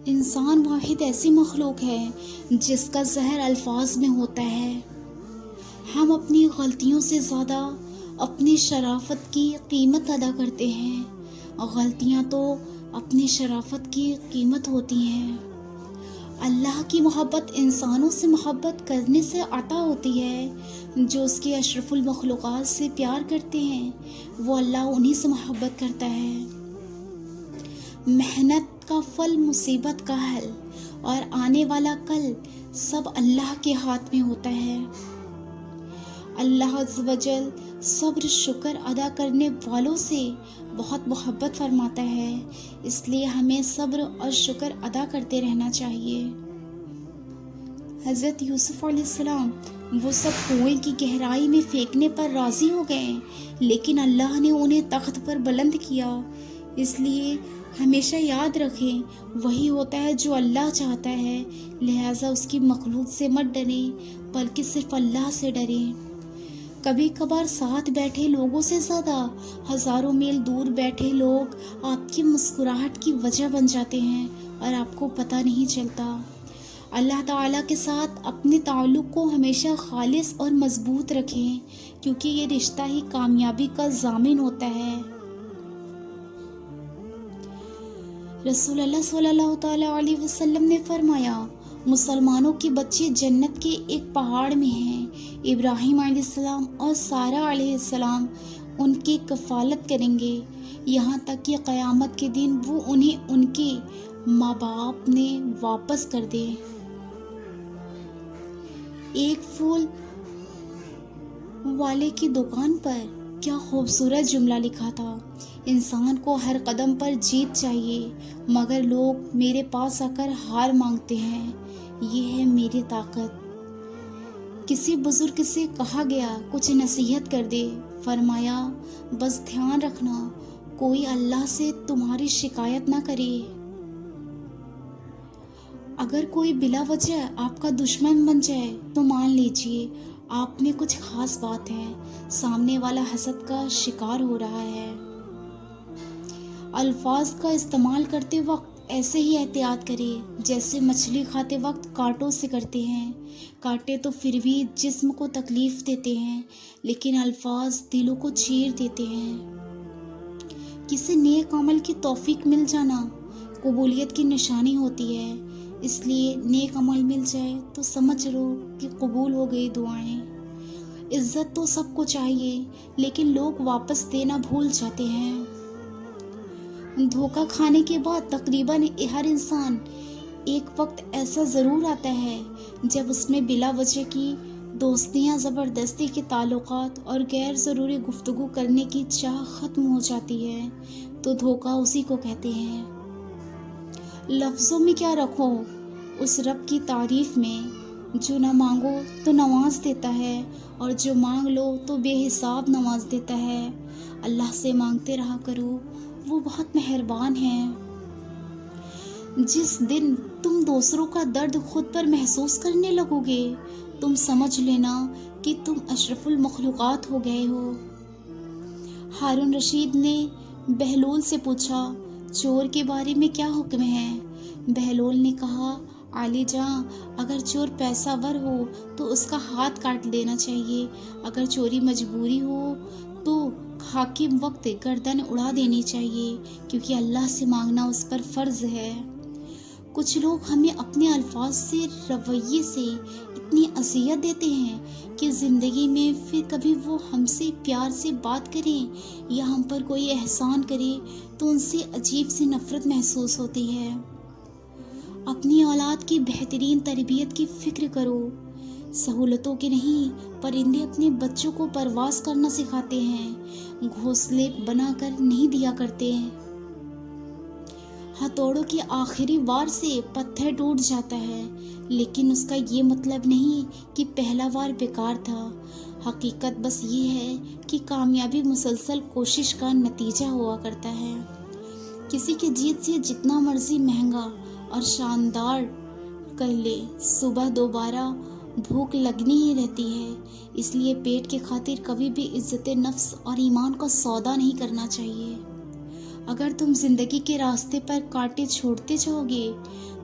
انسان واحد ایسی مخلوق ہے جس کا زہر الفاظ میں ہوتا ہے۔ ہم اپنی غلطیوں سے زیادہ اپنی شرافت کی قیمت ادا کرتے ہیں۔ غلطیاں تو اپنی شرافت کی قیمت ہوتی ہیں۔ اللہ کی محبت انسانوں سے محبت کرنے سے عطا ہوتی ہے۔ جو اس کے اشرف المخلوقات سے پیار کرتے ہیں وہ اللہ انہی سے محبت کرتا ہے۔ محنت کا پھل مصیبت کا حل اور آنے والا کل سب اللہ کے ہاتھ میں ہوتا ہے۔ اللہ عز و جل صبر شکر ادا کرنے والوں سے بہت محبت فرماتا ہے، اس لیے ہمیں صبر اور شکر ادا کرتے رہنا چاہیے۔ حضرت یوسف علیہ السلام وہ سب کنویں کی گہرائی میں پھینکنے پر راضی ہو گئے، لیکن اللہ نے انہیں تخت پر بلند کیا۔ اس لیے ہمیشہ یاد رکھیں، وہی ہوتا ہے جو اللہ چاہتا ہے، لہٰذا اس کی مخلوق سے مت ڈریں بلکہ صرف اللہ سے ڈریں۔ کبھی کبھار ساتھ بیٹھے لوگوں سے زیادہ ہزاروں میل دور بیٹھے لوگ آپ کی مسکراہٹ کی وجہ بن جاتے ہیں اور آپ کو پتہ نہیں چلتا۔ اللہ تعالیٰ کے ساتھ اپنے تعلق کو ہمیشہ خالص اور مضبوط رکھیں، کیونکہ یہ رشتہ ہی کامیابی کا ضامن ہوتا ہے۔ رسول اللہ صلی اللہ تعالیٰ علیہ وسلم نے فرمایا، مسلمانوں کے بچے جنت کے ایک پہاڑ میں ہیں۔ ابراہیم علیہ السلام اور سارہ علیہ السلام ان کی کفالت کریں گے، یہاں تک کہ قیامت کے دن وہ انہیں ان کے ماں باپ نے واپس کر دے۔ ایک پھول والے کی دکان پر کیا خوبصورت جملہ لکھا تھا، انسان کو ہر قدم پر جیت چاہیے، مگر لوگ میرے پاس آ کر ہار مانگتے ہیں، یہ ہے میری طاقت۔ کسی بزرگ سے کہا گیا کچھ نصیحت کر دے، فرمایا بس دھیان رکھنا کوئی اللہ سے تمہاری شکایت نہ کرے۔ اگر کوئی بلا وجہ آپ کا دشمن بن جائے تو مان لیجئے آپ میں کچھ خاص بات ہے، سامنے والا حسد کا شکار ہو رہا ہے۔ الفاظ کا استعمال کرتے وقت ایسے ہی احتیاط کریں جیسے مچھلی کھاتے وقت کانٹوں سے کرتے ہیں۔ کانٹے تو پھر بھی جسم کو تکلیف دیتے ہیں، لیکن الفاظ دلوں کو چیر دیتے ہیں۔ کسی نیک عمل کی توفیق مل جانا قبولیت کی نشانی ہوتی ہے، اس لیے نیک عمل مل جائے تو سمجھ لو کہ قبول ہو گئی دعائیں۔ عزت تو سب کو چاہیے، لیکن لوگ واپس دینا بھول جاتے ہیں۔ دھوکہ کھانے کے بعد تقریباً ہر انسان ایک وقت ایسا ضرور آتا ہے جب اس میں بلا وجہ کی دوستیاں، زبردستی کے تعلقات اور غیر ضروری گفتگو کرنے کی چاہ ختم ہو جاتی ہے، تو دھوکہ اسی کو کہتے ہیں۔ لفظوں میں کیا رکھو اس رب کی تعریف میں، جو نہ مانگو تو نواز دیتا ہے اور جو مانگ لو تو بے حساب نواز دیتا ہے۔ اللہ سے مانگتے رہا کرو، وہ بہت مہربان ہے۔ جس دن تم دوسروں کا درد خود پر محسوس کرنے لگو گے، تم سمجھ لینا کہ تم اشرف المخلوقات ہو گئے ہو۔ ہارون رشید نے بہلول سے پوچھا، چور کے بارے میں کیا حکم ہے؟ بہلول نے کہا، عالی جاں، اگر چور پیسہ ور ہو تو اس کا ہاتھ کاٹ دینا چاہیے، اگر چوری مجبوری ہو تو حاکم وقت گردن اڑا دینی چاہیے، کیونکہ اللہ سے مانگنا اس پر فرض ہے۔ کچھ لوگ ہمیں اپنے الفاظ سے، رویے سے اتنی اذیت دیتے ہیں کہ زندگی میں پھر کبھی وہ ہم سے پیار سے بات کریں یا ہم پر کوئی احسان کرے تو ان سے عجیب سی نفرت محسوس ہوتی ہے۔ اپنی اولاد کی بہترین تربیت کی فکر کرو۔ سہولتوں کے نہیں، پرندے اپنے بچوں کو پرواز کرنا سکھاتے ہیں، گھونسلے بنا کر نہیں دیا کرتے۔ ہتھوڑوں کی آخری وار سے پتھر ٹوٹ جاتا ہے، لیکن اس کا یہ مطلب نہیں کہ پہلا وار بیکار تھا۔ حقیقت بس یہ ہے کہ کامیابی مسلسل کوشش کا نتیجہ ہوا کرتا ہے۔ کسی کی جیت سے جتنا مرضی مہنگا اور شاندار کر لے، صبح دوبارہ بھوک لگنی ہی رہتی ہے، اس لیے پیٹ کے خاطر کبھی بھی عزت نفس اور ایمان کا سودا نہیں کرنا چاہیے۔ اگر تم زندگی کے راستے پر کانٹے چھوڑتے جاؤ گے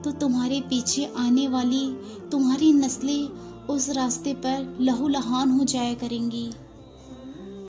تو تمہارے پیچھے آنے والی تمہاری نسلیں اس راستے پر لہو لہان ہو جایا کریں گی۔